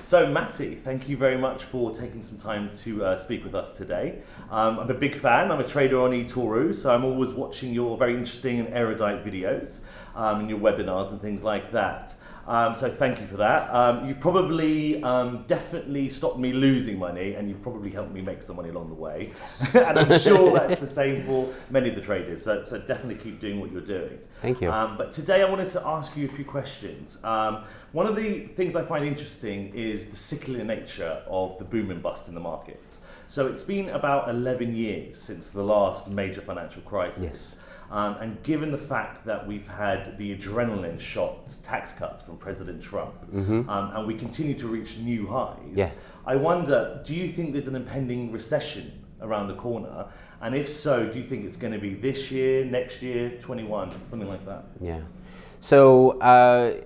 So Matty, thank you very much for taking some time to speak with us today. I'm a big fan. I'm a trader on eToro, so I'm always watching your very interesting and erudite videos and your webinars and things like that. So thank you for that. You've probably definitely stopped me losing money, and you've probably helped me make some money along the way. And I'm sure that's the same for many of the traders. So definitely keep doing what you're doing. Thank you. But today I wanted to ask you a few questions. One of the things I find interesting is the cyclical nature of the boom and bust in the markets. So it's been about 11 years since the last major financial crisis. Yes. And given the fact that we've had the adrenaline shot tax cuts from President Trump, and we continue to reach new highs, I wonder, do you think there's an impending recession around the corner? And if so, do you think it's going to be this year, next year, 21, something like that? Yeah. So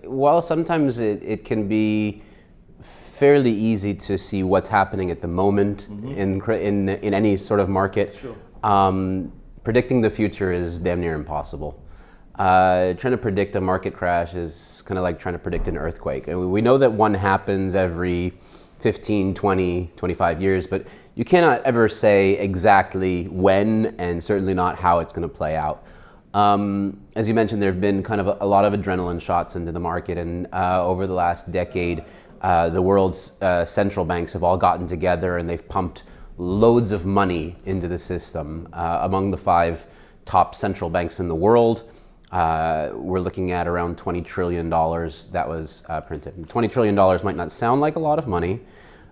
while sometimes it can be fairly easy to see what's happening at the moment in any sort of market, predicting the future is damn near impossible. Trying to predict a market crash is kind of like trying to predict an earthquake. And we know that one happens every 15, 20, 25 years, but you cannot ever say exactly when, and certainly not how it's going to play out. As you mentioned, there have been kind of a lot of adrenaline shots into the market, and over the last decade, the world's central banks have all gotten together and they've pumped loads of money into the system. Among the 5 top central banks in the world, we're looking at around $20 trillion that was printed. $20 trillion might not sound like a lot of money,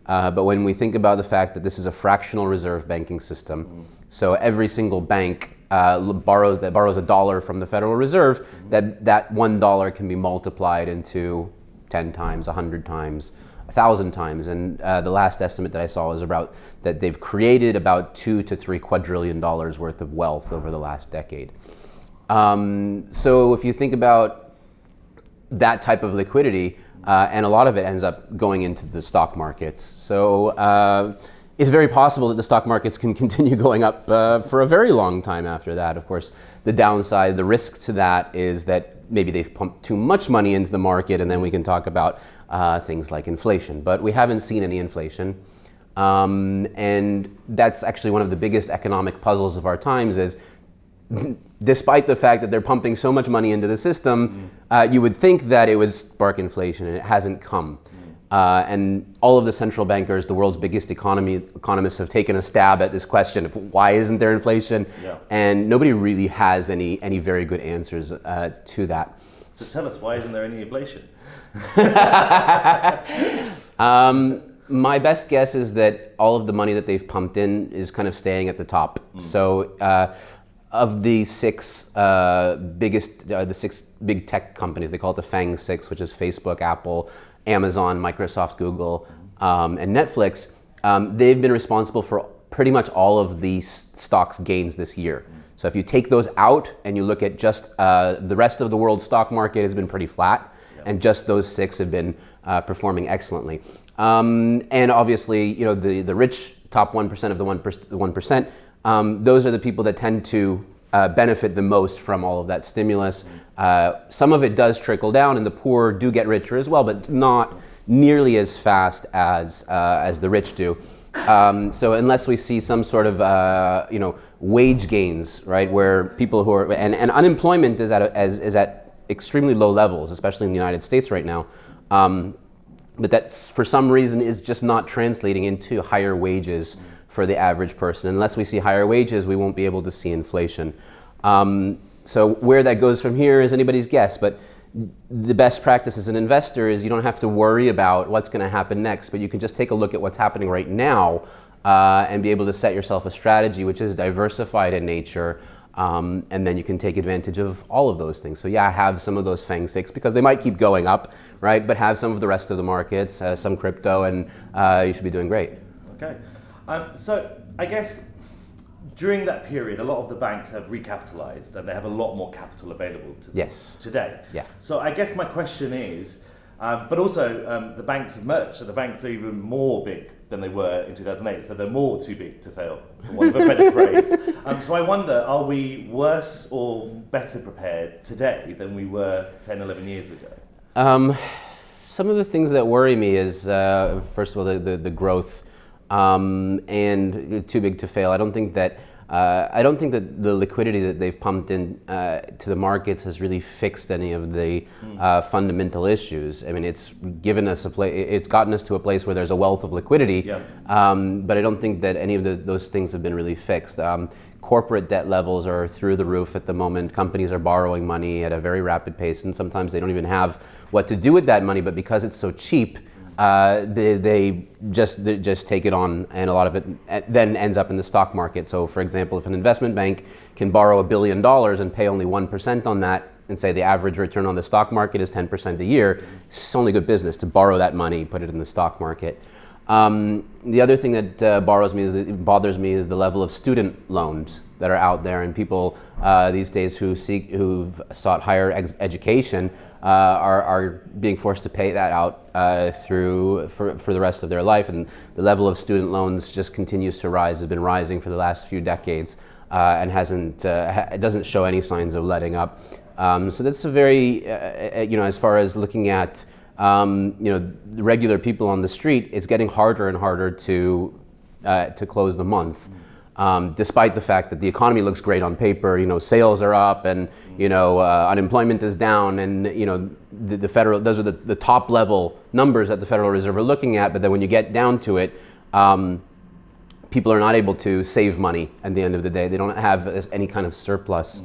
but when we think about the fact that this is a fractional reserve banking system, so every single bank borrows $1 from the Federal Reserve, that $1 can be multiplied into 10 times, 100 times, 1,000 times, and the last estimate that I saw was about that they've created about $2 to $3 quadrillion worth of wealth over the last decade. So if you think about that type of liquidity, and a lot of it ends up going into the stock markets. So it's very possible that the stock markets can continue going up for a very long time after that. Of course, the downside, the risk to that is that maybe they've pumped too much money into the market, and then we can talk about things like inflation. But we haven't seen any inflation. And that's actually one of the biggest economic puzzles of our times is, despite the fact that they're pumping so much money into the system, you would think that it would spark inflation, and it hasn't come. And all of the central bankers, the world's biggest economists, have taken a stab at this question of why isn't there inflation? And nobody really has any very good answers to that. So tell us, why isn't there any inflation? My best guess is that all of the money that they've pumped in is kind of staying at the top. So of the 6 the 6 big tech companies, they call it the FANG 6, which is Facebook, Apple, Amazon, Microsoft, Google, and Netflix. They've been responsible for pretty much all of the stocks gains this year. So if you take those out and you look at just the rest of the world's stock market has been pretty flat, and just those 6 have been performing excellently. And obviously, you know, the rich top 1% of the 1%, those are the people that tend to benefit the most from all of that stimulus. Some of it does trickle down, and the poor do get richer as well, but not nearly as fast as the rich do. So unless we see some sort of wage gains, right, where people who are and unemployment is at extremely low levels, especially in the United States right now. But that's for some reason is just not translating into higher wages for the average person. Unless we see higher wages, we won't be able to see inflation. So where that goes from here is anybody's guess, but the best practice as an investor is you don't have to worry about what's going to happen next, but you can just take a look at what's happening right now and be able to set yourself a strategy which is diversified in nature, and then you can take advantage of all of those things. So yeah, have some of those FANG 6 because they might keep going up, right? But have some of the rest of the markets, some crypto, and you should be doing great. Okay. So I guess during that period, a lot of the banks have recapitalized and they have a lot more capital available to them today. Yeah. So I guess my question is, but also the banks have merged, so the banks are even more big than they were in 2008, so they're more too big to fail, for want of a better phrase. So I wonder, are we worse or better prepared today than we were 10, 11 years ago? some of the things that worry me is, first of all, the growth, and too big to fail. I don't think that the liquidity that they've pumped in to the markets has really fixed any of the fundamental issues. I mean, it's given us it's gotten us to a place where there's a wealth of liquidity, but I don't think that any of those things have been really fixed. Corporate debt levels are through the roof at the moment. Companies are borrowing money at a very rapid pace, and sometimes they don't even have what to do with that money, but because it's so cheap, they just take it on, and a lot of it then ends up in the stock market. So, for example, if an investment bank can borrow $1 billion and pay only 1% on that, and say the average return on the stock market is 10% a year, it's only good business to borrow that money, put it in the stock market. The other thing that bothers me is the level of student loans that are out there, and people these days who've sought higher education are being forced to pay that out for the rest of their life, and the level of student loans just continues to rise. Has been rising for the last few decades, and it doesn't show any signs of letting up. So that's a very as far as looking at the regular people on the street, it's getting harder and harder to close the month, despite the fact that the economy looks great on paper. Sales are up, and unemployment is down, and the federal, those are the top level numbers that the Federal Reserve are looking at. But then when you get down to it, people are not able to save money at the end of the day. They don't have any kind of surplus.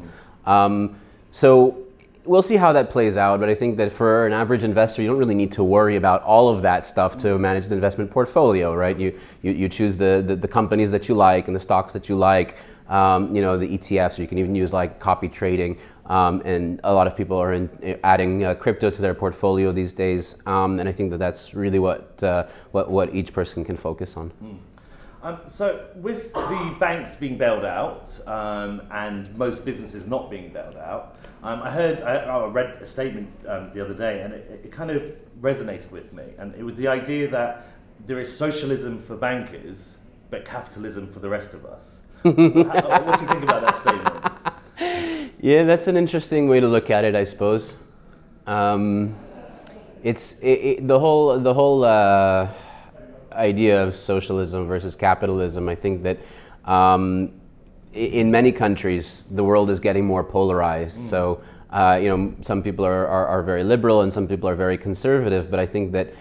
So we'll see how that plays out, but I think that for an average investor, you don't really need to worry about all of that stuff to manage the investment portfolio, right? You choose the companies that you like and the stocks that you like, the ETFs, or you can even use like copy trading, and a lot of people are adding crypto to their portfolio these days, and I think that that's really what each person can focus on. So with the banks being bailed out and most businesses not being bailed out, I read a statement the other day, and it kind of resonated with me. And it was the idea that there is socialism for bankers, but capitalism for the rest of us. What do you think about that statement? Yeah, that's an interesting way to look at it, I suppose. The whole idea of socialism versus capitalism, I think that in many countries the world is getting more polarized. So some people are very liberal and some people are very conservative, but I think that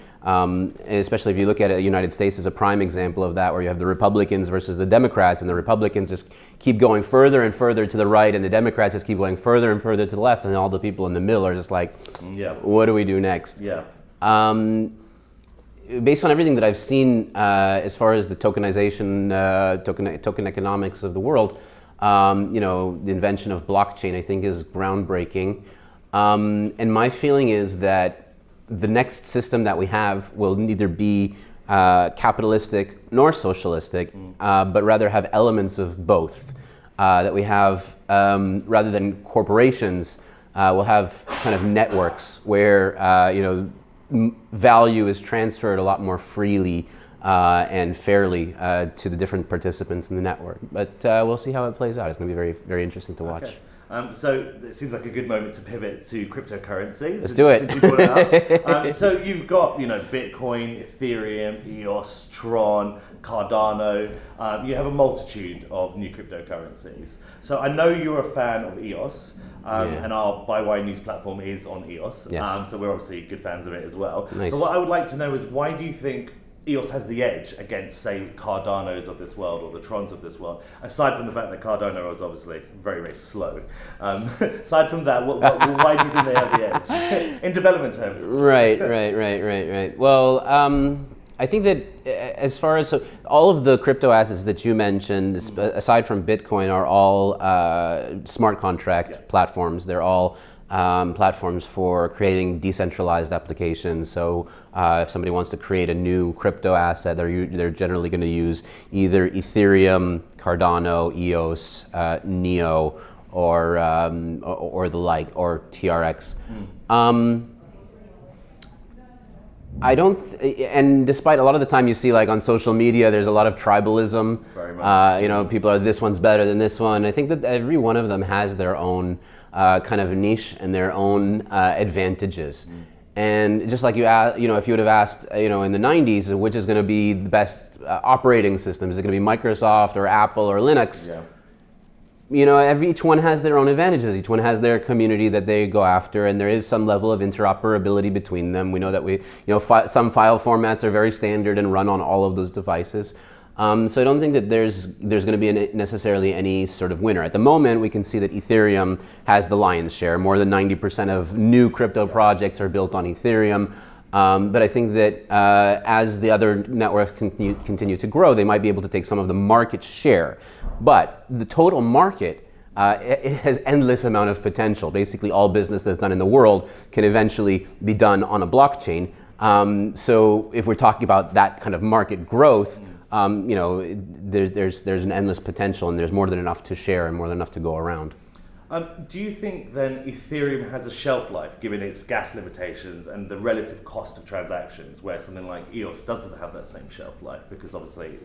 especially if you look at the United States as a prime example of that, where you have the Republicans versus the Democrats, and the Republicans just keep going further and further to the right, and the Democrats just keep going further and further to the left, and all the people in the middle are just like, what do we do next? Based on everything that I've seen as far as the tokenization, token economics of the world, the invention of blockchain, I think, is groundbreaking. And my feeling is that the next system that we have will neither be capitalistic nor socialistic, but rather have elements of both. That we have, rather than corporations, we'll have kind of networks where, value is transferred a lot more freely and fairly to the different participants in the network. But we'll see how it plays out. It's going to be very, very interesting to watch. Okay. So it seems like a good moment to pivot to cryptocurrencies. Let's do it. Since you brought it up. So you've got, Bitcoin, Ethereum, EOS, Tron, Cardano. You have a multitude of new cryptocurrencies. So I know you're a fan of EOS, and our Bywire news platform is on EOS. Yes. So we're obviously good fans of it as well. Nice. So what I would like to know is, why do you think EOS has the edge against, say, Cardanos of this world or the Trons of this world, aside from the fact that Cardano is obviously very, very slow? Aside from that, why do you think they have the edge in development terms? Right. Well, I think that as far as all of the crypto assets that you mentioned, aside from Bitcoin, are all smart contract platforms. They're all platforms for creating decentralized applications. So if somebody wants to create a new crypto asset, they're generally going to use either Ethereum, Cardano, EOS, Neo, or the like, or ToruX. And despite a lot of the time you see, like on social media, there's a lot of tribalism. Very much. People are, this one's better than this one. I think that every one of them has their own kind of niche and their own advantages. And just like if you would have asked, in the 90s, which is going to be the best operating system, is it going to be Microsoft or Apple or Linux? Yeah. Each one has their own advantages. Each one has their community that they go after, and there is some level of interoperability between them. We know that some file formats are very standard and run on all of those devices. So I don't think that there's going to be necessarily any sort of winner. At the moment, we can see that Ethereum has the lion's share. More than 90% of new crypto projects are built on Ethereum. But I think that as the other networks continue to grow, they might be able to take some of the market share. But the total market, it has endless amount of potential. Basically, all business that's done in the world can eventually be done on a blockchain. So if we're talking about that kind of market growth, there's an endless potential, and there's more than enough to share and more than enough to go around. Do you think then Ethereum has a shelf life given its gas limitations and the relative cost of transactions, where something like EOS doesn't have that same shelf life because obviously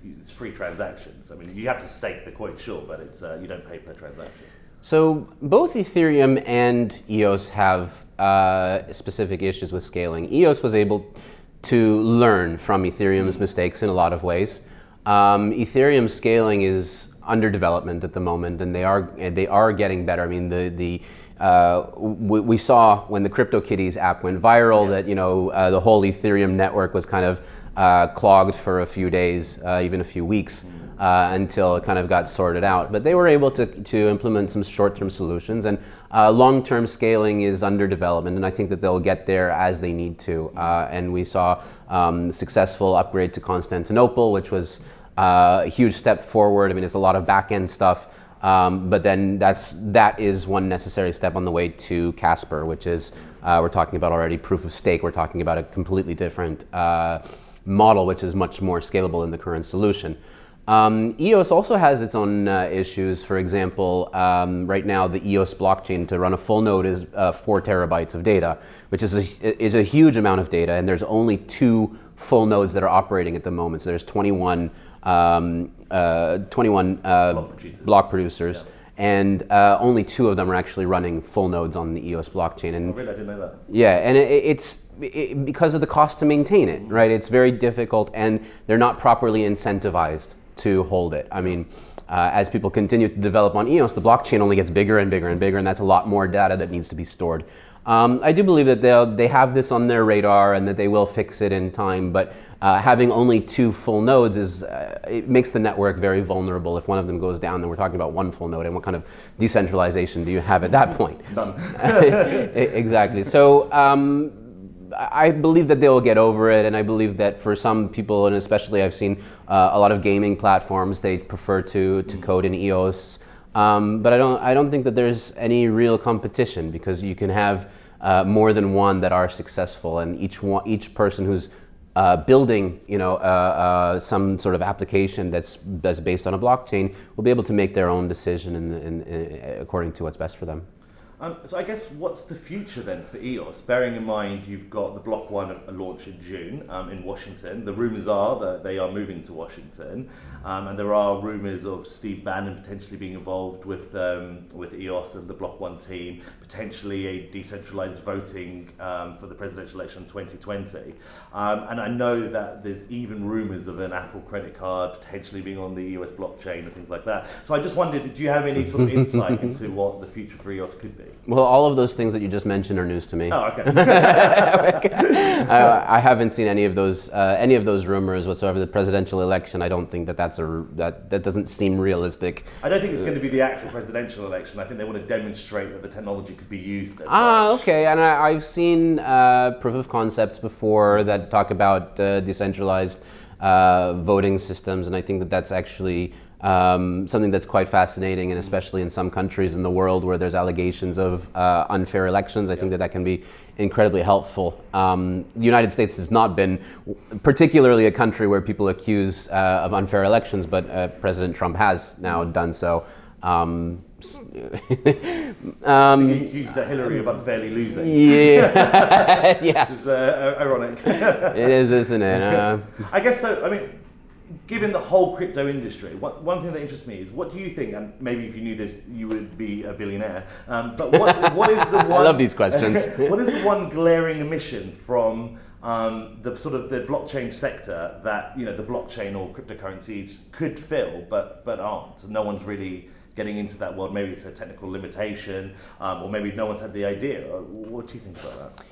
it's free transactions? I mean, you have to stake the coin, sure, but it's you don't pay per transaction. So both Ethereum and EOS have specific issues with scaling. EOS was able to learn from Ethereum's mistakes in a lot of ways. Ethereum scaling is under development at the moment, and they are getting better. I mean, we saw when the CryptoKitties app went viral that the whole Ethereum network was kind of clogged for a few days, even a few weeks, until it kind of got sorted out. But they were able to implement some short-term solutions, and long-term scaling is under development, and I think that they'll get there as they need to. And we saw successful upgrade to Constantinople, which was a huge step forward. I mean, it's a lot of back-end stuff, but then that is one necessary step on the way to Casper, which is, we're talking about already proof of stake. We're talking about a completely different model, which is much more scalable than the current solution. EOS also has its own issues. For example, right now the EOS blockchain to run a full node is 4 terabytes of data, which is a huge amount of data, and there's only 2 full nodes that are operating at the moment. So there's 21 block producers. Yeah. And only 2 of them are actually running full nodes on the EOS blockchain. And really, I didn't know that. Yeah, and it's because of the cost to maintain it, right? It's very difficult, and they're not properly incentivized to hold it. I mean, as people continue to develop on EOS, the blockchain only gets bigger and bigger and bigger, and that's a lot more data that needs to be stored. I do believe that they have this on their radar and that they will fix it in time, but having only 2 full nodes it makes the network very vulnerable. If one of them goes down, then we're talking about 1 full node, and what kind of decentralization do you have at that point? None. Exactly. So I believe that they will get over it, and I believe that for some people, and especially I've seen a lot of gaming platforms, they prefer to code in EOS. But I don't think that there's any real competition, because you can have more than one that are successful, and each person who's building some sort of application that's based on a blockchain will be able to make their own decision according to what's best for them. So I guess what's the future then for EOS? Bearing in mind you've got the Block 1 launch in June in Washington. The rumors are that they are moving to Washington, and there are rumors of Steve Bannon potentially being involved with EOS and the Block 1 team, potentially a decentralized voting for the presidential election in 2020. And I know that there's even rumors of an Apple credit card potentially being on the EOS blockchain and things like that. So I just wondered, do you have any sort of insight into what the future for EOS could be? Well, all of those things that you just mentioned are news to me. Oh, okay. I haven't seen any of those rumors whatsoever. The presidential election, I don't think that doesn't seem realistic. I don't think it's going to be the actual presidential election. I think they want to demonstrate that the technology could be used as such. Okay. And I've seen proof of concepts before that talk about decentralized voting systems, and I think that that's actually something that's quite fascinating, and especially in some countries in the world where there's allegations of unfair elections, I think that can be incredibly helpful. The United States has not been particularly a country where people accuse of unfair elections, but President Trump has now done so. He accused Hillary of unfairly losing. Yeah. Yeah. Which is ironic. It is, isn't it? I guess so. I mean, given the whole crypto industry, one thing that interests me is, what do you think, and maybe if you knew this, you would be a billionaire, but what is the one... I love these questions. What is the one glaring omission from the sort of the blockchain sector that, the blockchain or cryptocurrencies could fill, but aren't? No one's really getting into that world. Maybe it's a technical limitation, or maybe no one's had the idea. What do you think about that?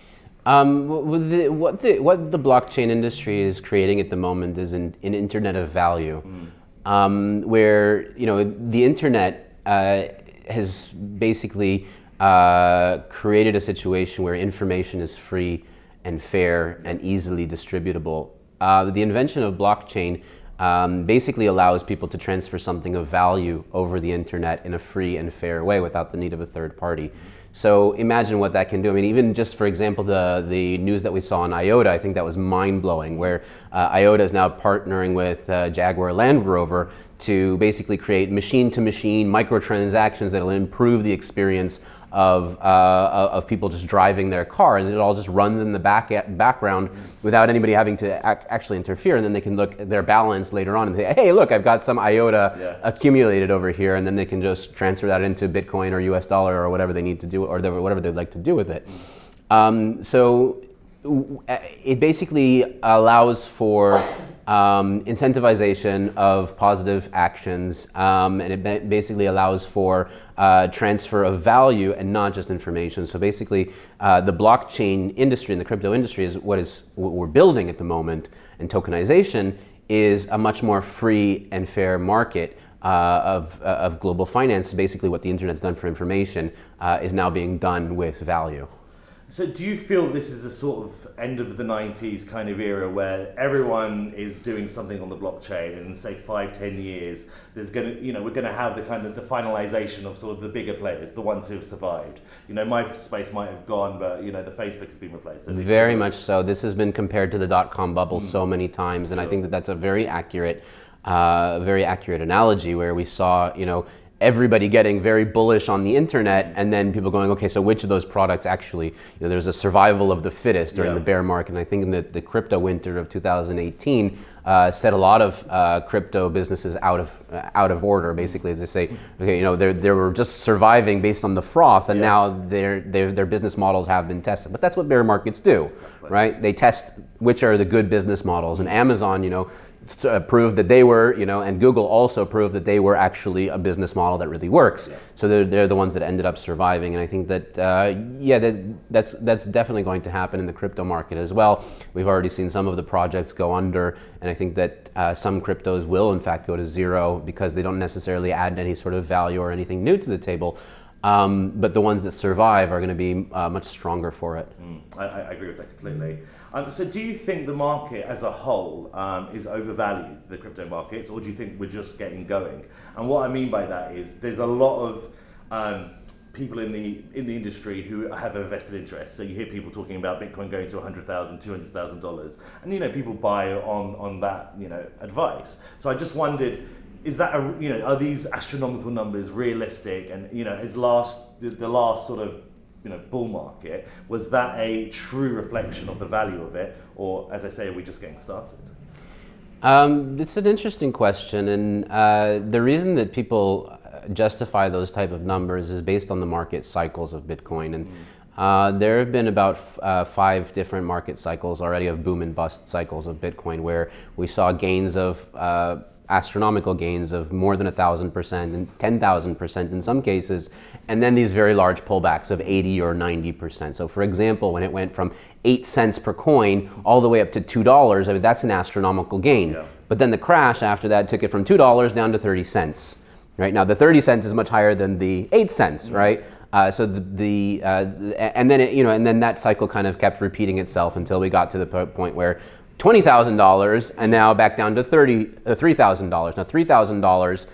What the blockchain industry is creating at the moment is an internet of value, where the internet has basically created a situation where information is free and fair and easily distributable. The invention of blockchain basically allows people to transfer something of value over the internet in a free and fair way without the need of a third party. So imagine what that can do. I mean, even just for example, the news that we saw on IOTA, I think that was mind-blowing, where IOTA is now partnering with Jaguar Land Rover to basically create machine-to-machine microtransactions that will improve the experience of people just driving their car, and it all just runs in the background without anybody having to actually interfere, and then they can look at their balance later on and say, hey, look, I've got some IOTA accumulated over here, and then they can just transfer that into Bitcoin or US dollar or whatever they need to do, or whatever they'd like to do with it. So it basically allows for incentivization of positive actions, and it basically allows for transfer of value and not just information. So basically, the blockchain industry and the crypto industry is what we're building at the moment, and tokenization is a much more free and fair market of global finance. Basically, what the internet's done for information is now being done with value. So do you feel this is a sort of end of the 90s kind of era where everyone is doing something on the blockchain, and in say 5-10 years there's going to, we're going to have the kind of the finalization of sort of the bigger players, the ones who have survived. MySpace might have gone, but the Facebook has been replaced. Very much so. This has been compared to the dot-com bubble so many times, and I think that that's a very accurate analogy, where we saw, everybody getting very bullish on the internet, and then people going, okay, so which of those products actually, there's a survival of the fittest during the bear market. And I think in the crypto winter of 2018 set a lot of crypto businesses out of order, basically, as they say, okay, they were just surviving based on the froth, and now their business models have been tested. But that's what bear markets do, right? They test which are the good business models, and Amazon, proved that they were, and Google also proved that they were actually a business model that really works. So they're the ones that ended up surviving, and I think that that's definitely going to happen in the crypto market as well. We've already seen some of the projects go under, and I think that some cryptos will in fact go to zero because they don't necessarily add any sort of value or anything new to the table. But the ones that survive are going to be much stronger for it. I agree with that completely. So do you think the market as a whole is overvalued, the crypto markets, or do you think we're just getting going? And what I mean by that is there's a lot of people in the industry who have a vested interest. So you hear people talking about Bitcoin going to $100,000, $200,000, and people buy on that advice. So I just wondered, is that are these astronomical numbers realistic? And is the last sort of bull market, was that a true reflection of the value of it, or as I say, are we just getting started? It's an interesting question, and the reason that people justify those type of numbers is based on the market cycles of Bitcoin, and there have been about 5 different market cycles already of boom and bust cycles of Bitcoin, where we saw gains of astronomical gains of more than 1,000% and 10,000% in some cases, and then these very large pullbacks of 80 or 90%. So for example, when it went from 8 cents per coin all the way up to $2, I mean, that's an astronomical gain. But then the crash after that took it from $2 down to 30 cents. Right now, the 30 cents is much higher than the 8 cents, right? So and then and then that cycle kind of kept repeating itself until we got to the point where $20,000 and now back down to $3,000. Now $3,000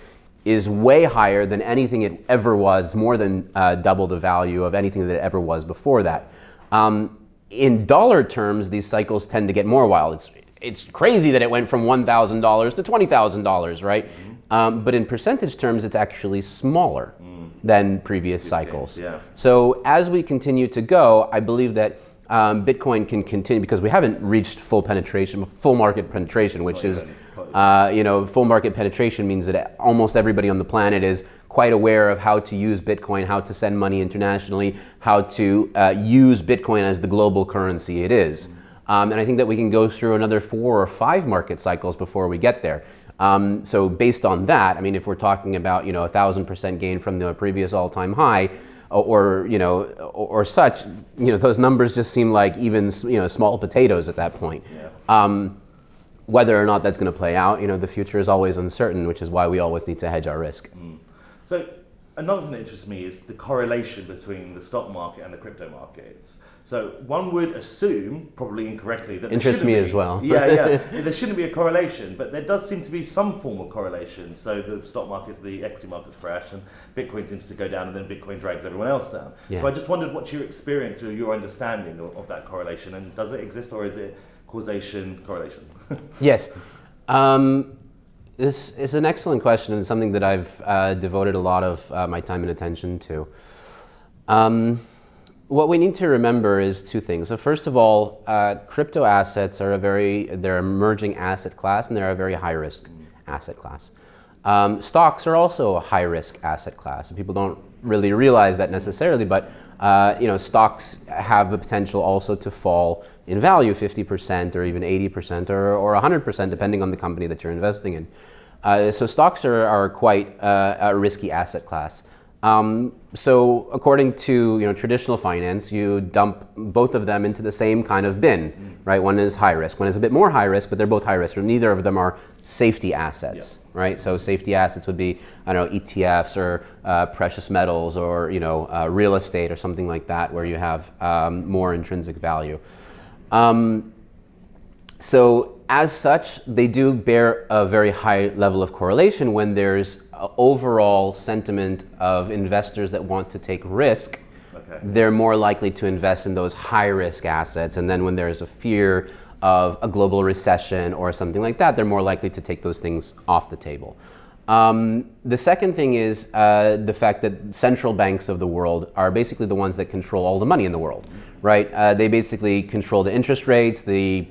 is way higher than anything it ever was, more than double the value of anything that it ever was before that. In dollar terms, these cycles tend to get more wild. It's crazy that it went from $1,000 to $20,000, right? But in percentage terms, it's actually smaller than previous cycles. So as we continue to go, I believe that Bitcoin can continue, because we haven't reached full market penetration, which is, full market penetration means that almost everybody on the planet is quite aware of how to use Bitcoin, how to send money internationally, how to use Bitcoin as the global currency it is. And I think that we can go through another 4 or 5 market cycles before we get there. So based on that, I mean, if we're talking about 1,000% gain from the previous all-time high, or such, those numbers just seem like even small potatoes at that point. Yeah. Whether or not that's going to play out, the future is always uncertain, which is why we always need to hedge our risk. So another thing that interests me is the correlation between the stock market and the crypto markets. So one would assume, probably incorrectly, that interests me as well. There shouldn't be a correlation, but there does seem to be some form of correlation. So the stock markets, the equity markets crash, and Bitcoin seems to go down, and then Bitcoin drags everyone else down. Yeah. So I just wondered what's your experience or your understanding of that correlation, and does it exist, or is it causation correlation? Yes. This is an excellent question, and something that I've devoted a lot of my time and attention to. What we need to remember is 2 things. So first of all, crypto assets are they're an emerging asset class, and they're a very high risk asset class. Stocks are also a high risk asset class, and people don't really realize that necessarily, but stocks have the potential also to fall in value 50% or even 80% or 100%, depending on the company that you're investing in. So stocks are quite a risky asset class. So according to traditional finance, you dump both of them into the same kind of bin, right? One is high risk, one is a bit more high risk, but they're both high risk. Neither of them are safety assets, right? So safety assets would be, ETFs or precious metals or real estate or something like that, where you have more intrinsic value. So as such, they do bear a very high level of correlation when there's overall sentiment of investors that want to take risk. Okay. They're more likely to invest in those high-risk assets, and then when there's a fear of a global recession or something like that, they're more likely to take those things off the table. The second thing is the fact that central banks of the world are basically the ones that control all the money in the world, right? They basically control the interest rates, the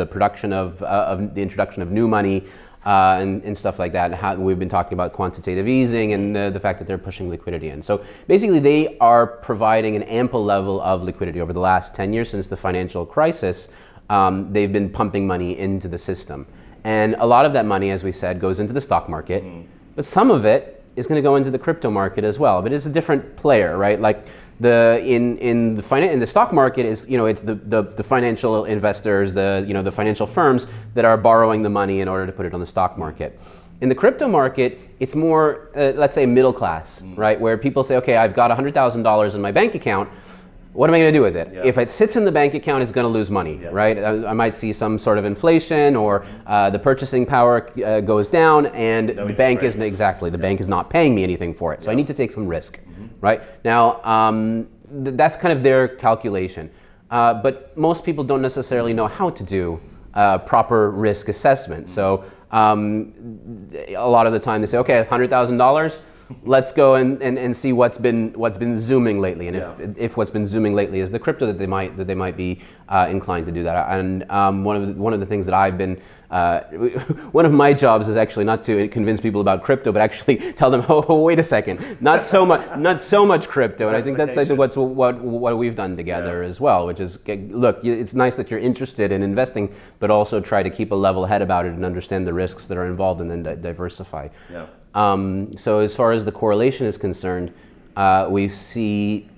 production of the introduction of new money, and stuff like that. How we've been talking about quantitative easing and the fact that they're pushing liquidity in. So basically, they are providing an ample level of liquidity over the last 10 years since the financial crisis. They've been pumping money into the system. And a lot of that money, as we said, goes into the stock market, but some of it is going to go into the crypto market as well. But it's a different player, right? Like in the stock market is it's the financial investors, the financial firms that are borrowing the money in order to put it on the stock market. In the crypto market, it's more let's say middle class, right? Where people say, okay, I've got $100,000 in my bank account. What am I going to do with it? Yeah. If it sits in the bank account, it's going to lose money, right? I might see some sort of inflation, or the purchasing power goes down, and the bank isn't the bank is not paying me anything for it. So I need to take some risk, right? Now, that's kind of their calculation. But most people don't necessarily know how to do proper risk assessment. So a lot of the time they say, okay, $100,000. Let's go and see what's been zooming lately, and if what's been zooming lately is the crypto, that they might be inclined to do that. And one of the things that I've been one of my jobs is actually not to convince people about crypto, but actually tell them, oh, wait a second, not so much crypto. And I think that's what we've done together as well, which is, look, it's nice that you're interested in investing, but also try to keep a level head about it and understand the risks that are involved, and then diversify. Yeah. So as far as the correlation is concerned, we see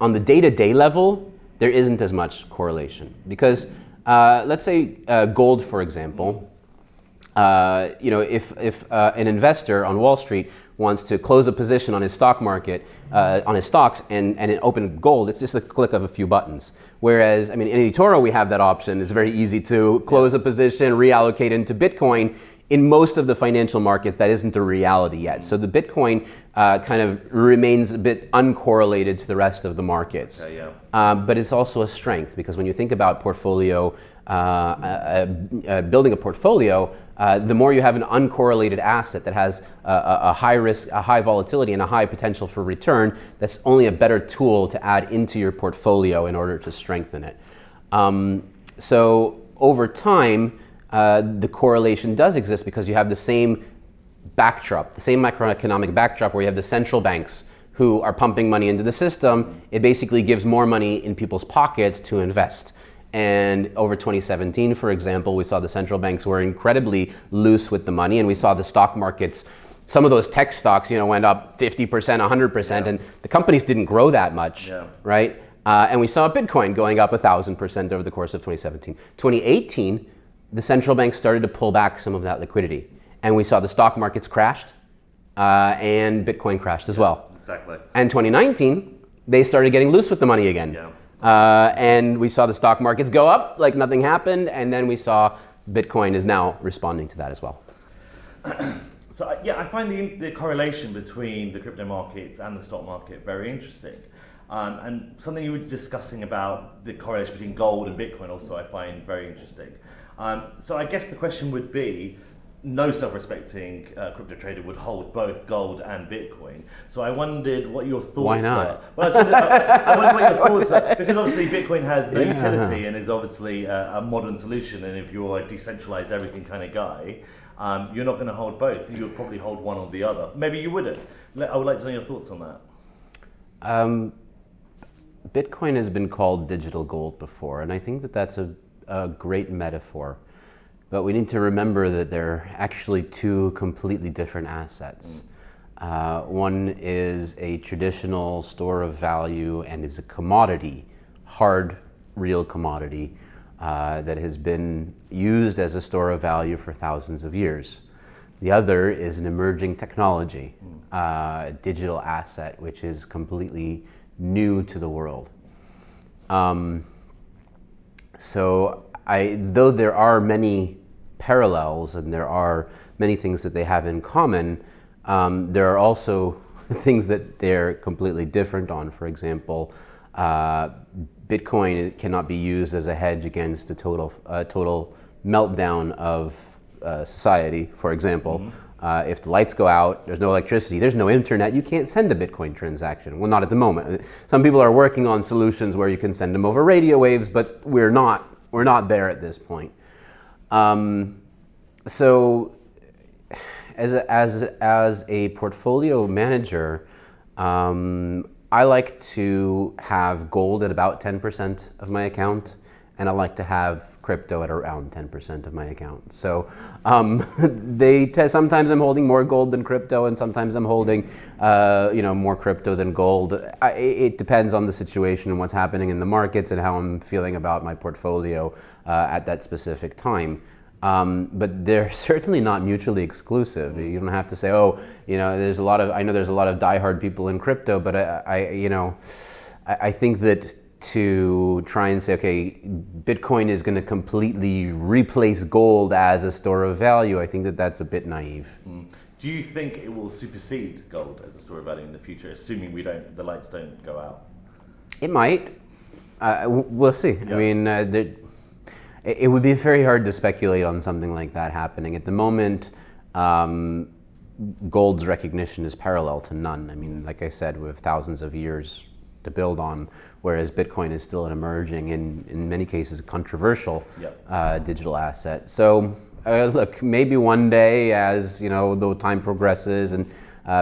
on the day-to-day level, there isn't as much correlation. Because let's say gold, for example, if an investor on Wall Street wants to close a position on his stock market, on his stocks, and open gold, it's just a click of a few buttons. Whereas, in eToro we have that option. It's very easy to close a position, reallocate into Bitcoin in most of the financial markets, that isn't a reality yet. So the Bitcoin kind of remains a bit uncorrelated to the rest of the markets. Okay, yeah. But it's also a strength, because when you think about portfolio, building a portfolio, the more you have an uncorrelated asset that has a high risk, a high volatility, and a high potential for return, that's only a better tool to add into your portfolio in order to strengthen it. So over time, the correlation does exist because you have the same backdrop, the same macroeconomic backdrop where you have the central banks who are pumping money into the system. It basically gives more money in people's pockets to invest. And over 2017, for example, we saw the central banks were incredibly loose with the money, and we saw the stock markets, some of those tech stocks, went up 50%, 100%, and the companies didn't grow that much, right? And we saw Bitcoin going up 1,000% over the course of 2017. 2018, the central banks started to pull back some of that liquidity, and we saw the stock markets crashed, and Bitcoin crashed as well. Exactly. And 2019, they started getting loose with the money again. And we saw the stock markets go up like nothing happened, and then we saw Bitcoin is now responding to that as well. So I find the correlation between the crypto markets and the stock market very interesting. And something you were discussing about the correlation between gold and Bitcoin also I find very interesting. So I guess the question would be, no self-respecting crypto trader would hold both gold and Bitcoin. So I wondered what your thoughts Why not? are. Well, I wondered what your thoughts are, because obviously Bitcoin has no utility and is obviously a modern solution. And if you're a decentralized everything kind of guy, you're not going to hold both. You'll probably hold one or the other. Maybe you wouldn't. I would like to know your thoughts on that. Bitcoin has been called digital gold before, and I think that that's a great metaphor. But we need to remember that they're actually two completely different assets. One is a traditional store of value and is a commodity, hard, real commodity, that has been used as a store of value for thousands of years. The other is an emerging technology, a digital asset, which is completely new to the world. Though there are many parallels and there are many things that they have in common, there are also things that they're completely different on. For example, Bitcoin cannot be used as a hedge against a total meltdown of society. For example, if the lights go out, there's no electricity, there's no internet, you can't send a Bitcoin transaction. Well, not at the moment. Some people are working on solutions where you can send them over radio waves, but we're not there at this point. So as a portfolio manager, I like to have gold at about 10% of my account, and I like to have crypto at around 10% of my account. So sometimes I'm holding more gold than crypto, and sometimes I'm holding more crypto than gold. It depends on the situation and what's happening in the markets and how I'm feeling about my portfolio at that specific time. But they're certainly not mutually exclusive. You don't have to say, there's a lot of diehard people in crypto, but I think that to try and say, okay, Bitcoin is going to completely replace gold as a store of value, I think that that's a bit naive. Do you think it will supersede gold as a store of value in the future, assuming the lights don't go out? It might. We'll see. Yeah. I mean, it would be very hard to speculate on something like that happening. At the moment, gold's recognition is parallel to none. I mean, like I said, we have thousands of years to build on, whereas Bitcoin is still an emerging, in many cases, controversial digital asset. So look, maybe one day as the time progresses and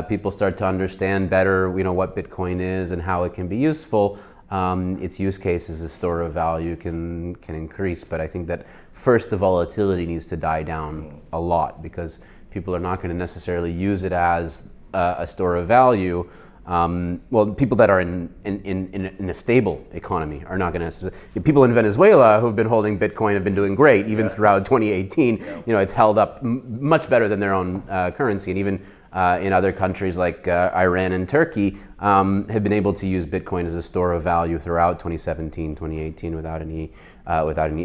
people start to understand better what Bitcoin is and how it can be useful, its use case as a store of value can increase. But I think that first the volatility needs to die down a lot, because people are not going to necessarily use it as a store of value. People that are in a stable economy are not going to. People in Venezuela who've been holding Bitcoin have been doing great, even throughout 2018. It's held up much better than their own currency, and even in other countries like Iran and Turkey have been able to use Bitcoin as a store of value throughout 2017, 2018 without any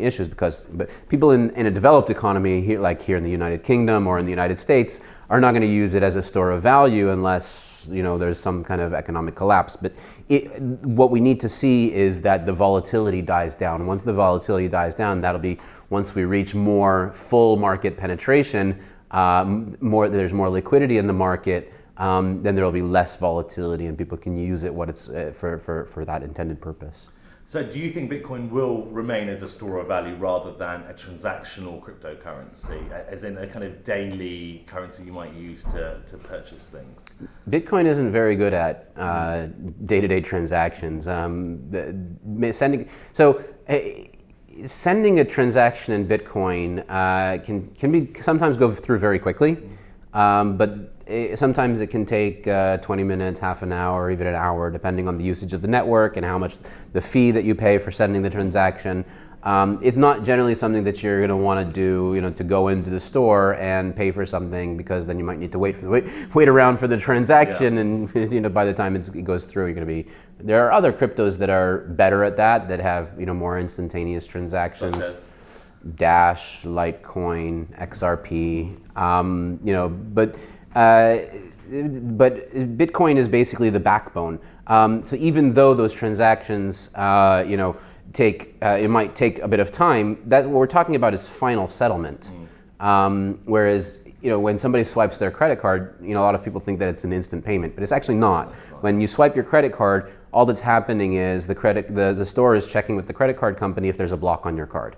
issues, but people in a developed economy here, like here in the United Kingdom or in the United States, are not going to use it as a store of value unless there's some kind of economic collapse. But what we need to see is that the volatility dies down. Once the volatility dies down, that'll be once we reach more full market penetration, there's more liquidity in the market, then there will be less volatility and people can use it for that intended purpose. So do you think Bitcoin will remain as a store of value rather than a transactional cryptocurrency, as in a kind of daily currency you might use to purchase things? Bitcoin isn't very good at day-to-day transactions. Sending a transaction in Bitcoin can be sometimes go through very quickly, but sometimes it can take 20 minutes, half an hour, even an hour, depending on the usage of the network and how much the fee that you pay for sending the transaction. It's not generally something that you're going to want to do, to go into the store and pay for something, because then you might need to wait around for the transaction, and by the time it goes through, you're going to be. There are other cryptos that are better at that have more instantaneous transactions. Such as? Dash, Litecoin, XRP, but Bitcoin is basically the backbone. So even though those transactions, it might take a bit of time, that what we're talking about is final settlement. Whereas, when somebody swipes their credit card, a lot of people think that it's an instant payment, but it's actually not. When you swipe your credit card, all that's happening is the store is checking with the credit card company if there's a block on your card,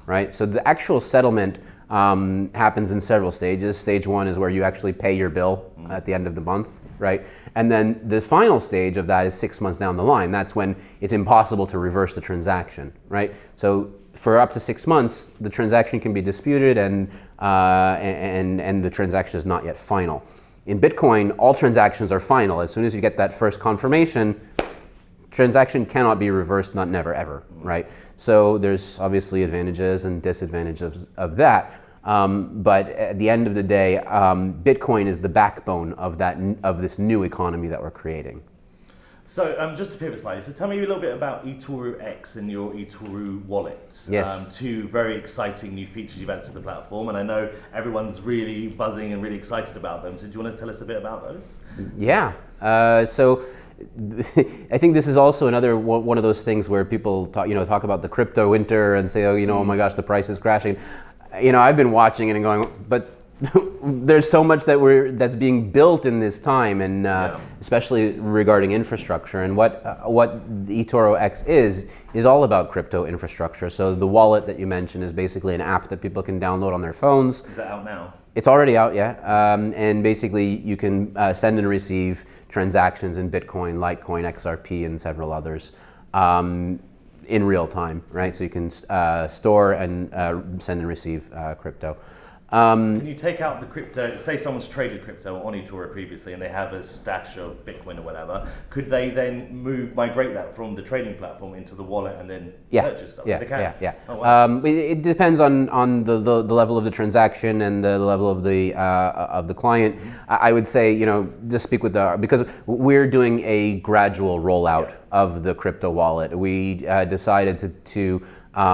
right? So the actual settlement happens in several stages. Stage one is where you actually pay your bill at the end of the month, right? And then the final stage of that is 6 months down the line. That's when it's impossible to reverse the transaction, right? So for up to 6 months, the transaction can be disputed and the transaction is not yet final. In Bitcoin, all transactions are final. As soon as you get that first confirmation, transaction cannot be reversed, not never, ever, right? So there's obviously advantages and disadvantages of that. But at the end of the day, Bitcoin is the backbone of this new economy that we're creating. So just to pivot slightly, so tell me a little bit about ToruX and your Toru wallet. Yes. Two very exciting new features you've added to the platform, and I know everyone's really buzzing and really excited about them. So do you want to tell us a bit about those? Yeah. So I think this is also another one of those things where people talk about the crypto winter and say, oh my gosh, the price is crashing. I've been watching it and going, but there's so much that's being built in this time, and especially regarding infrastructure. And what eToruX is all about crypto infrastructure. So the wallet that you mentioned is basically an app that people can download on their phones. Is that out now? It's already out, yeah. And basically you can send and receive transactions in Bitcoin, Litecoin, XRP, and several others in real time, right? So you can store and send and receive crypto. Can you take out the crypto, say someone's traded crypto on eToro previously and they have a stash of Bitcoin or whatever, could they then migrate that from the trading platform into the wallet and then purchase stuff? Yeah, they can? Yeah. Oh, wow. It depends on the level of the transaction and the level of the client. I would say, just speak with because we're doing a gradual rollout of the crypto wallet. We decided to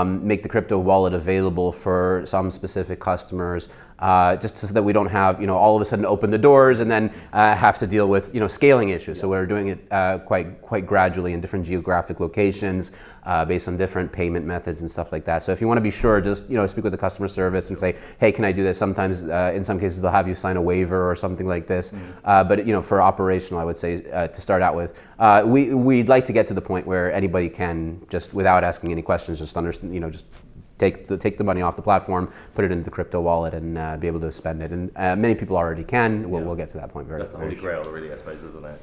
make the crypto wallet available for some specific customers, just so that we don't have, all of a sudden open the doors and then have to deal with, scaling issues. So we're doing it quite gradually in different geographic locations, based on different payment methods and stuff like that. So if you want to be sure, just speak with the customer service and say, hey, can I do this? Sometimes, in some cases, they'll have you sign a waiver or something like this. But for operational, I would say to start out with, we'd like to get to the point where anybody can just, without asking any questions, just understand, just take the money off the platform, put it into the crypto wallet, and be able to spend it. And many people already can. We'll get to that point very soon. That's the holy grail, really, I suppose, isn't it?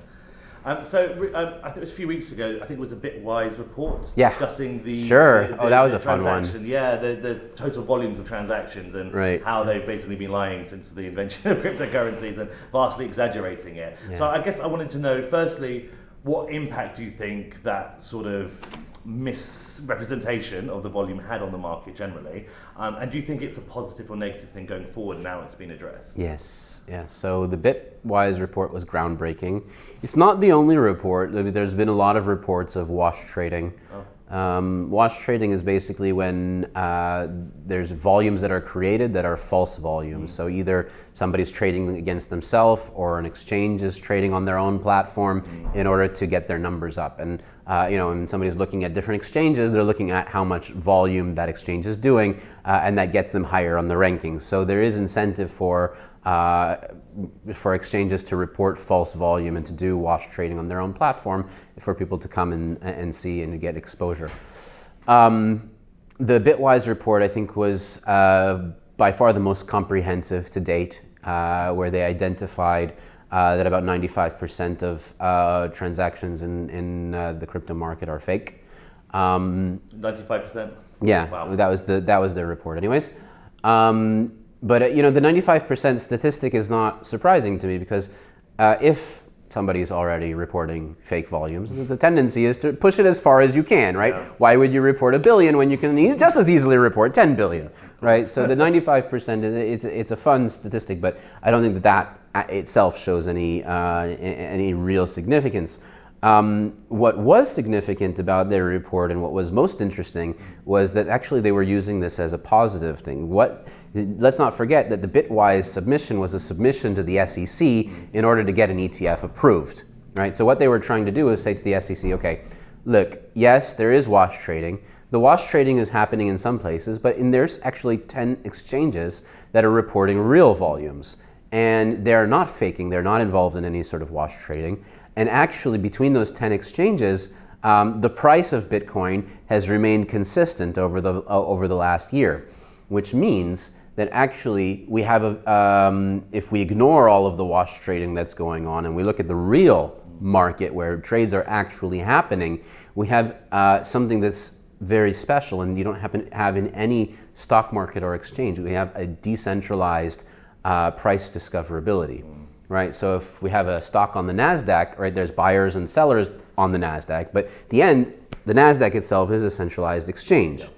I think it was a few weeks ago, I think it was a Bitwise report discussing the... Sure. That was a fun one. Yeah, the total volumes of transactions and how they've basically been lying since the invention of cryptocurrencies and vastly exaggerating it. Yeah. So I guess I wanted to know, firstly, what impact do you think that sort of misrepresentation of the volume had on the market generally. And do you think it's a positive or negative thing going forward now it's been addressed? Yes, yeah. So the Bitwise report was groundbreaking. It's not the only report. There's been a lot of reports of wash trading. Wash trading is basically when there's volumes that are created that are false volumes. So either somebody's trading against themselves or an exchange is trading on their own platform in order to get their numbers up. And when somebody's looking at different exchanges, they're looking at how much volume that exchange is doing, and that gets them higher on the rankings. So there is incentive for exchanges to report false volume and to do wash trading on their own platform for people to come and see and to get exposure. The Bitwise report, I think, was by far the most comprehensive to date, where they identified that about 95% of transactions in the crypto market are fake. 95%? Yeah, wow. That was their report anyways. But the 95% statistic is not surprising to me because if somebody is already reporting fake volumes, the tendency is to push it as far as you can, right? Yeah. Why would you report 1 billion when you can just as easily report 10 billion, right? So the 95%, it's a fun statistic, but I don't think that itself shows any real significance. What was significant about their report and what was most interesting was that actually they were using this as a positive thing. Let's not forget that the Bitwise submission was a submission to the SEC in order to get an ETF approved, right? So what they were trying to do is say to the SEC, okay, look, yes, there is wash trading. The wash trading is happening in some places, but there's actually 10 exchanges that are reporting real volumes. And they're not faking, they're not involved in any sort of wash trading. And actually, between those 10 exchanges, the price of Bitcoin has remained consistent over the last year, which means that actually we have, if we ignore all of the wash trading that's going on and we look at the real market where trades are actually happening, we have something that's very special and you don't have in any stock market or exchange. We have a decentralized price discoverability, right? So if we have a stock on the NASDAQ, right, there's buyers and sellers on the NASDAQ, but at the end, the NASDAQ itself is a centralized exchange.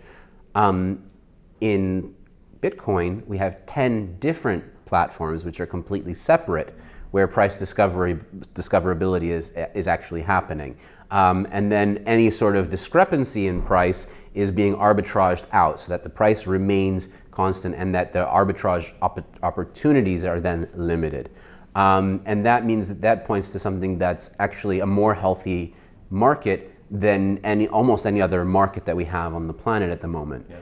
In Bitcoin, we have 10 different platforms which are completely separate, where price discoverability is actually happening. And then any sort of discrepancy in price is being arbitraged out so that the price remains constant and that the arbitrage opportunities are then limited. And that means that points to something that's actually a more healthy market than almost any other market that we have on the planet at the moment. Yeah.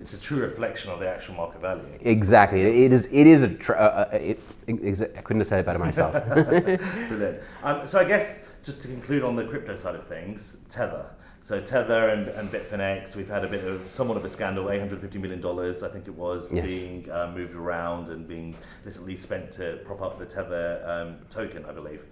It's a true reflection of the actual market value. Exactly. I couldn't have said it better myself. Brilliant. So I guess just to conclude on the crypto side of things, Tether. So Tether and Bitfinex, we've had somewhat of a scandal, $850 million, I think it was, yes, being moved around and being illicitly spent to prop up the Tether token, I believe.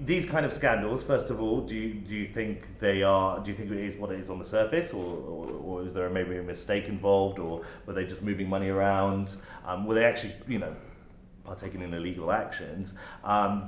These kind of scandals, first of all, do you think it is what it is on the surface, or is there maybe a mistake involved, or were they just moving money around? Were they actually, partaking in illegal actions,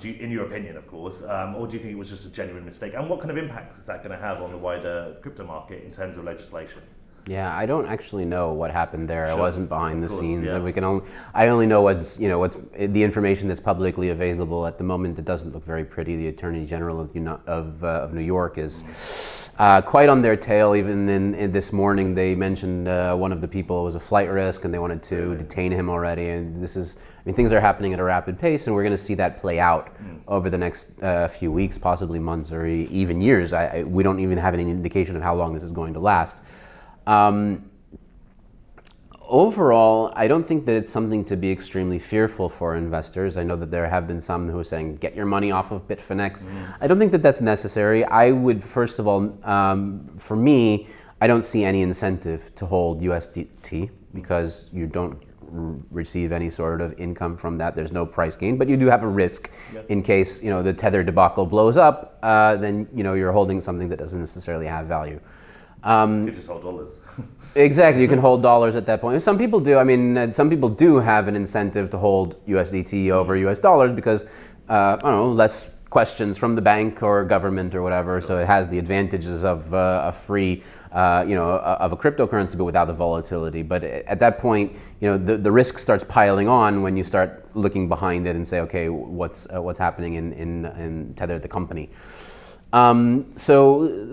in your opinion, of course, or do you think it was just a genuine mistake? And what kind of impact is that going to have on the wider crypto market in terms of legislation? Yeah, I don't actually know what happened there. Sure. I wasn't behind the scenes. Yeah. I only know what's the information that's publicly available at the moment. It doesn't look very pretty. The Attorney General of New York is quite on their tail. Even in this morning, they mentioned one of the people was a flight risk, and they wanted to detain him already. And things are happening at a rapid pace, and we're going to see that play out over the next few weeks, possibly months, or even years. We don't even have any indication of how long this is going to last. Overall, I don't think that it's something to be extremely fearful for investors. I know that there have been some who are saying, get your money off of Bitfinex. I don't think that that's necessary. I would, first of all, for me, I don't see any incentive to hold USDT because you don't receive any sort of income from that. There's no price gain, but you do have a risk in case the Tether debacle blows up, then you're holding something that doesn't necessarily have value. You could just hold dollars. Exactly, you can hold dollars at that point. Some people do. Some people do have an incentive to hold USDT over US dollars because, less questions from the bank or government or whatever. So it has the advantages of a free, of a cryptocurrency, but without the volatility. But at that point, the risk starts piling on when you start looking behind it and say, okay, what's happening in Tether, the company. So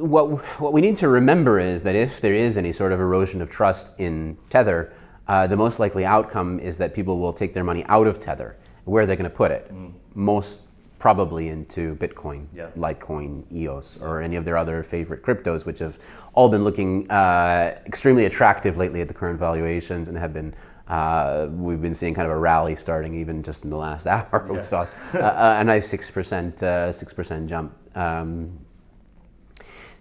what we need to remember is that if there is any sort of erosion of trust in Tether, the most likely outcome is that people will take their money out of Tether. Where are they going to put it? Most probably into Bitcoin, Litecoin, EOS, or any of their other favorite cryptos, which have all been looking extremely attractive lately at the current valuations and have been, we've been seeing kind of a rally starting even just in the last hour. We saw a nice 6% jump.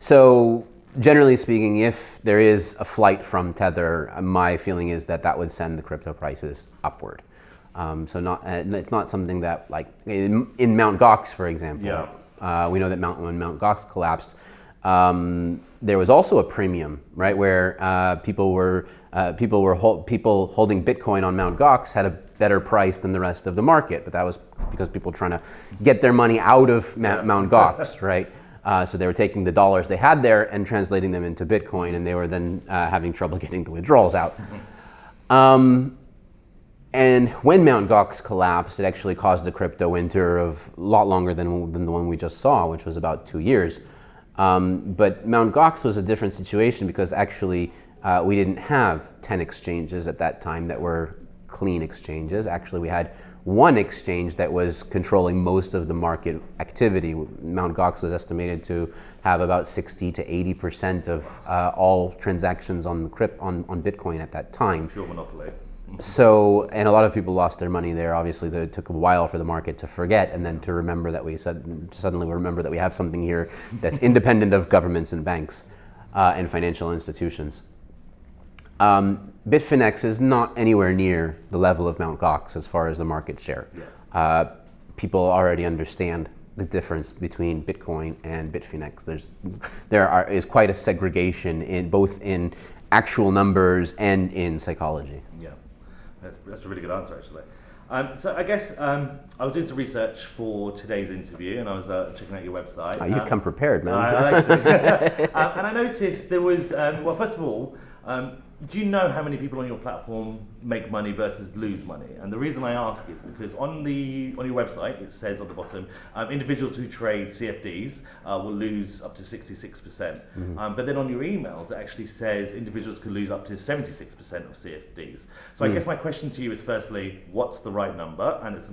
So generally speaking, if there is a flight from Tether, my feeling is that would send the crypto prices upward. So it's not something that, like in Mt. Gox, for example, we know that when Mt. Gox collapsed, there was also a premium, right, where people holding Bitcoin on Mt. Gox had a better price than the rest of the market, but that was because people were trying to get their money out of Mt. Gox, right? So they were taking the dollars they had there and translating them into Bitcoin, and they were then having trouble getting the withdrawals out. And when Mt. Gox collapsed, it actually caused a crypto winter of a lot longer than the one we just saw, which was about 2 years. But Mt. Gox was a different situation because actually we didn't have 10 exchanges at that time that were clean exchanges. Actually, we had one exchange that was controlling most of the market activity. Mt. Gox was estimated to have about 60 to 80% of all transactions on Bitcoin at that time. Pure monopoly. So, and a lot of people lost their money there. Obviously, it took a while for the market to forget and then to remember that suddenly we remember that we have something here that's independent of governments and banks and financial institutions. Bitfinex is not anywhere near the level of Mt. Gox as far as the market share. People already understand the difference between Bitcoin and Bitfinex. There is quite a segregation in both in actual numbers and in psychology. Yeah, that's a really good answer, actually. So I guess I was doing some research for today's interview, and I was checking out your website. Oh, you come prepared, man. I like to. And I noticed there was, well, first of all, do you know how many people on your platform make money versus lose money? And the reason I ask is because on your website, it says on the bottom, individuals who trade CFDs will lose up to 66%. But then on your emails, it actually says individuals could lose up to 76% of CFDs. So I guess my question to you is, firstly, what's the right number? And it's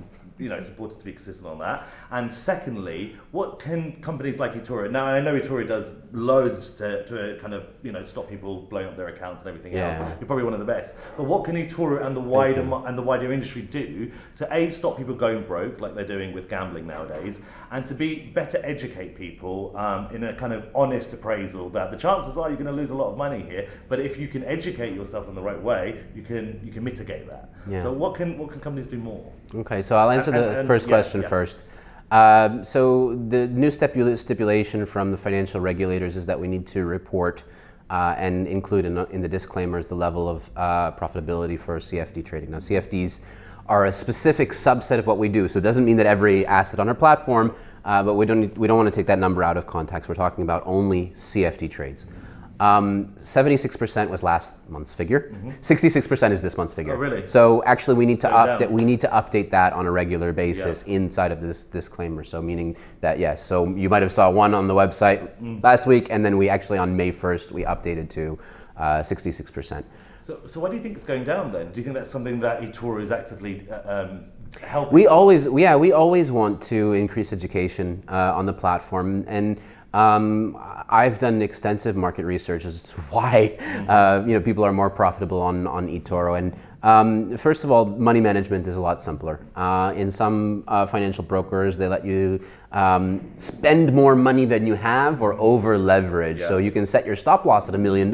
important to be consistent on that. And secondly, what can companies like eToro, now I know eToro does loads to kind of stop people blowing up their accounts and everything else. You're probably one of the best. But what can eToro and the wider industry do to stop people going broke like they're doing with gambling nowadays, and to better educate people in a kind of honest appraisal that the chances are you're going to lose a lot of money here, but if you can educate yourself in the right way, you can mitigate that. So what can companies do more? Okay, so I'll answer the first question first. So the new stipulation from the financial regulators is that we need to report and include in the disclaimers the level of profitability for CFD trading. Now, CFDs are a specific subset of what we do, so it doesn't mean that every asset on our platform, but we don't want to take that number out of context. We're talking about only CFD trades. 76% was last month's figure. 66% is this month's figure. Oh, really? So actually, we need to update that on a regular basis inside of this disclaimer. So meaning that yes, so you might have saw one on the website last week, and then we actually on May 1st we updated to 66%. So why do you think it's going down then? Do you think that's something that eToro is actively helping? We always want to increase education on the platform, and I've done extensive market research as to why people are more profitable on eToro. And first of all, money management is a lot simpler. In some financial brokers, they let you spend more money than you have or over leverage. So you can set your stop loss at $1 million,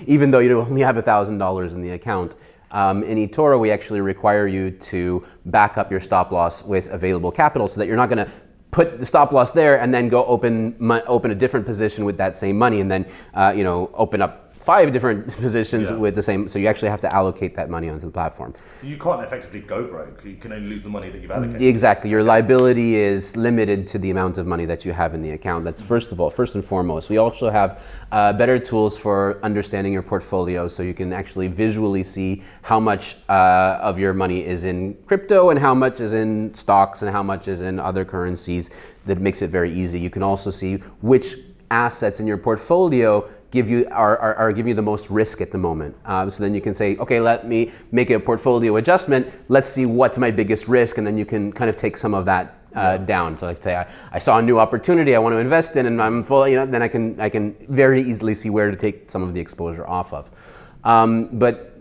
even though you only have $1,000 in the account. In eToro, we actually require you to back up your stop loss with available capital so that you're not going to put the stop loss there and then go open a different position with that same money and then open up 5 different positions Yeah. with the same, so you actually have to allocate that money onto the platform. So you can't effectively go broke. You can only lose the money that you've allocated. Exactly. Your liability is limited to the amount of money that you have in the account. That's first and foremost. We also have better tools for understanding your portfolio, so you can actually visually see how much of your money is in crypto and how much is in stocks and how much is in other currencies. That makes it very easy. You can also see which assets in your portfolio give you the most risk at the moment. So then you can say, okay, let me make a portfolio adjustment. Let's see what's my biggest risk, and then you can kind of take some of that down. So like say, I saw a new opportunity I want to invest in, and I'm full. Then I can very easily see where to take some of the exposure off of. But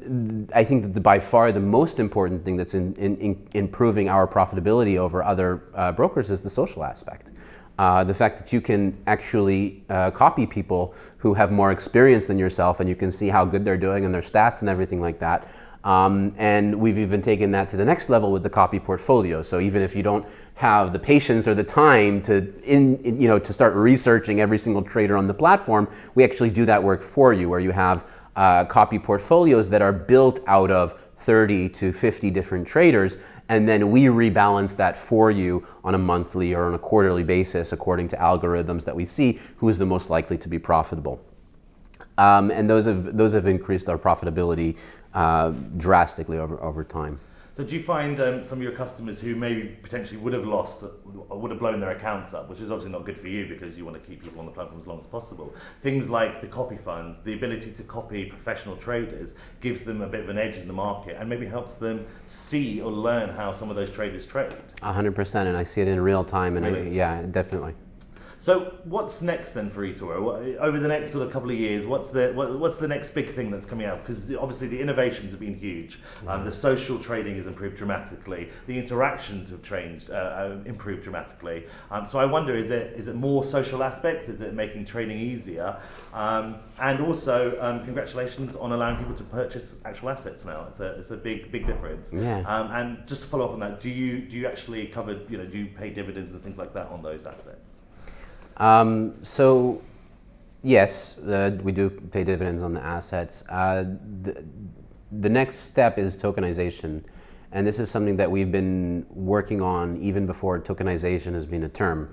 I think that by far the most important thing that's in improving our profitability over other brokers is the social aspect. The fact that you can actually copy people who have more experience than yourself, and you can see how good they're doing and their stats and everything like that. And we've even taken that to the next level with the copy portfolio. So even if you don't have the patience or the time to start researching every single trader on the platform, we actually do that work for you, where you have copy portfolios that are built out of 30 to 50 different traders, and then we rebalance that for you on a monthly or on a quarterly basis according to algorithms that we see who is the most likely to be profitable. And those have increased our profitability drastically over time. So do you find some of your customers who maybe potentially would have lost, or would have blown their accounts up, which is obviously not good for you because you want to keep people on the platform as long as possible, things like the copy funds, the ability to copy professional traders gives them a bit of an edge in the market and maybe helps them see or learn how some of those traders trade? 100%, and I see it in real time, and Really? yeah, definitely. So what's next then for eToro? Over the next sort of couple of years, what's the next big thing that's coming out? Because obviously the innovations have been huge. The social trading has improved dramatically. The interactions have improved dramatically. So I wonder, is it more social aspects? Is it making trading easier? And also, congratulations on allowing people to purchase actual assets now. It's a big difference. Yeah. And just to follow up on that, do you actually cover, do you pay dividends and things like that on those assets? So yes, we do pay dividends on the assets. The next step is tokenization, and this is something that we've been working on even before tokenization has been a term.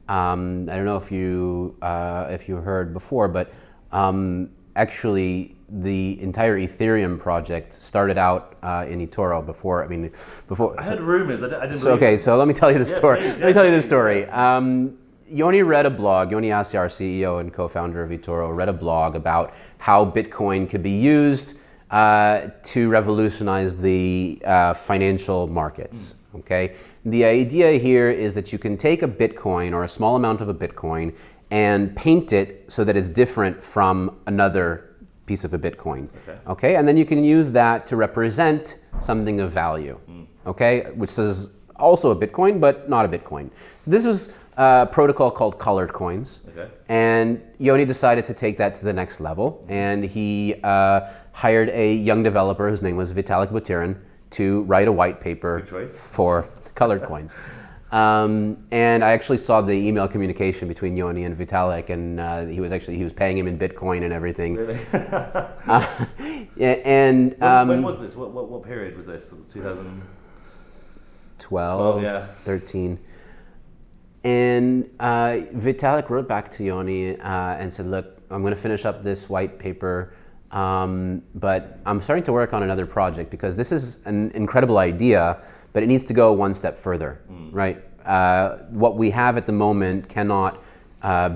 I don't know if you heard before, but actually the entire Ethereum project started out in eToro before. I heard rumors. I didn't. So okay, so let me tell you the story. Please, let me tell you the story. Yoni read a blog, Yoni Assi, our CEO and co-founder of eToro, read a blog about how Bitcoin could be used to revolutionize the financial markets, okay? The idea here is that you can take a Bitcoin or a small amount of a Bitcoin and paint it so that it's different from another piece of a Bitcoin, okay? And then you can use that to represent something of value, okay? Which is also a Bitcoin, but not a Bitcoin. So this was a protocol called colored coins. And Yoni decided to take that to the next level. And he hired a young developer whose name was Vitalik Buterin to write a white paper for colored coins. And I actually saw the email communication between Yoni and Vitalik, and he was paying him in Bitcoin and everything. Really? When was this? What period was this? 2012, 13. And Vitalik wrote back to Yoni and said, look, I'm going to finish up this white paper, but I'm starting to work on another project because this is an incredible idea, but it needs to go one step further, right? What we have at the moment cannot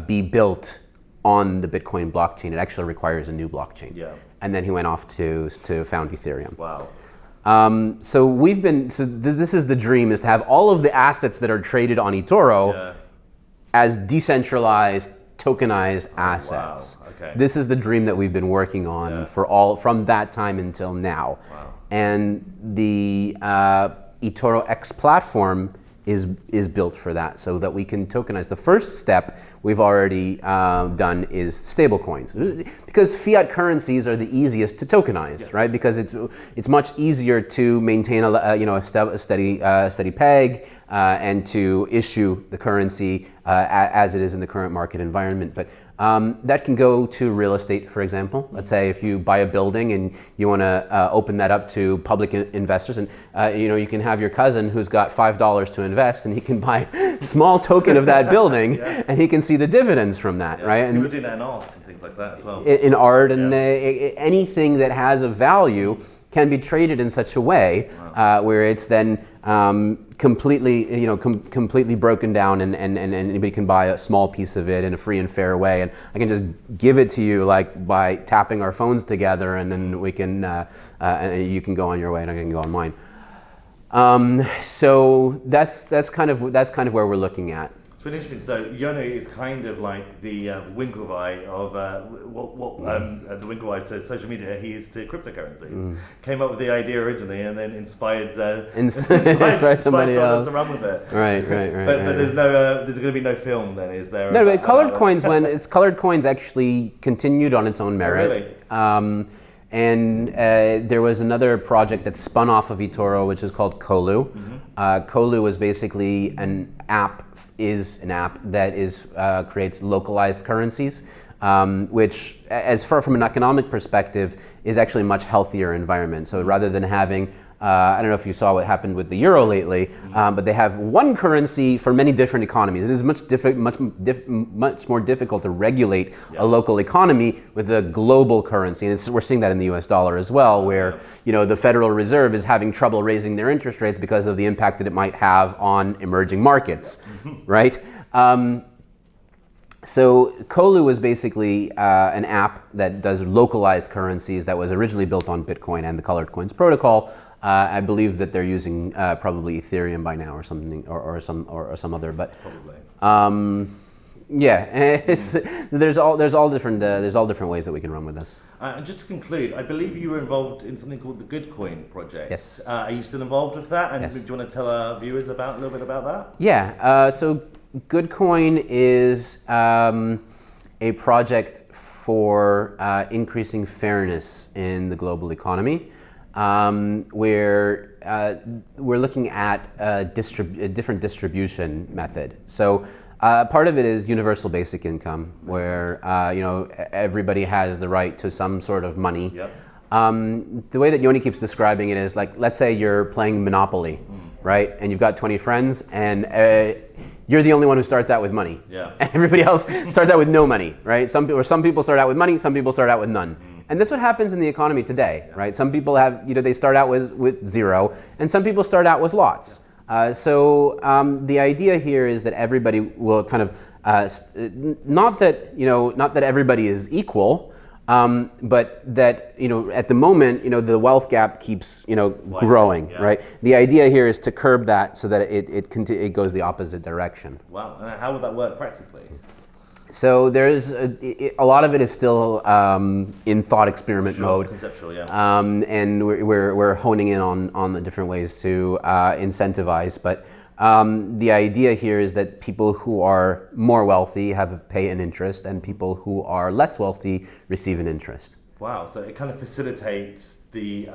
be built on the Bitcoin blockchain. It actually requires a new blockchain. Yeah. And then he went off to found Ethereum. Wow. This is the dream, is to have all of the assets that are traded on eToro as decentralized, tokenized assets. Wow. Okay. This is the dream that we've been working on from that time until now. Wow. And the ToruX platform is built for that, so that we can tokenize. The first step we've already done is stablecoins, because fiat currencies are the easiest to tokenize, right? Because it's much easier to maintain a steady peg and to issue the currency as it is in the current market environment. But That can go to real estate, for example. Let's say if you buy a building and you want to open that up to public investors, and you can have your cousin who's got $5 to invest, and he can buy a small token of that building, and he can see the dividends from that, right? And people do that in art and things like that as well. In art and anything that has a value can be traded in such a way where it's then completely broken down, and anybody can buy a small piece of it in a free and fair way, and I can just give it to you like by tapping our phones together, and then we can and you can go on your way and I can go on mine. So that's kind of where we're looking at. It's really interesting. So Yoni is kind of like the Winklevi of the Winklevi to social media. He is to cryptocurrencies. Came up with the idea originally, and then inspired somebody else to run with it. Right. But there's going to be no film then, is there? No, but colored coins actually continued on its own merit. Oh, really? And there was another project that spun off of eToro, which is called Colu. Colu is basically an app that creates localized currencies, which, as far from an economic perspective, is actually a much healthier environment. So rather than having I don't know if you saw what happened with the euro lately, but they have one currency for many different economies. It is much more difficult to regulate a local economy with a global currency, and we're seeing that in the U.S. dollar as well, where the Federal Reserve is having trouble raising their interest rates because of the impact that it might have on emerging markets, right? So Colu is basically an app that does localized currencies that was originally built on Bitcoin and the Colored Coins protocol. I believe that they're using probably Ethereum by now or something, or some other. But probably. There's all different ways that we can run with this. And just to conclude, I believe you were involved in something called the Goodcoin project. Yes. Are you still involved with that? And Yes. do you want to tell our viewers a little bit about that? Yeah. So Goodcoin is a project for increasing fairness in the global economy, where we're looking at a different distribution method. So part of it is universal basic income, where everybody has the right to some sort of money. Yep. The way that Yoni keeps describing it is like, let's say you're playing Monopoly, right? And you've got 20 friends, and you're the only one who starts out with money. Yeah. And everybody else starts out with no money, right? Some people start out with money, some people start out with none. And that's what happens in the economy today, right? Some people have, they start out with zero, and some people start out with lots. So the idea here is that everybody will kind of, not that everybody is equal, but that at the moment the wealth gap keeps growing, right? The idea here is to curb that so that it goes the opposite direction. Wow, and how would that work practically? So there's a lot of it is still in thought experiment mode. Conceptual, yeah. And we're honing in on the different ways to incentivize, but the idea here is that people who are more wealthy pay an interest, and people who are less wealthy receive an interest. Wow, so it kind of facilitates the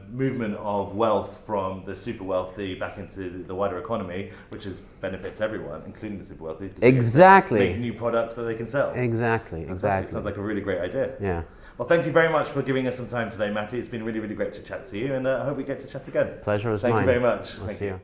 movement of wealth from the super wealthy back into the wider economy, which benefits everyone, including the super wealthy. Exactly. Make new products that they can sell. Exactly. Sounds like a really great idea. Yeah. Well, thank you very much for giving us some time today, Matty. It's been really, really great to chat to you, and I hope we get to chat again. Pleasure was mine. Thank you very much. I'll see you.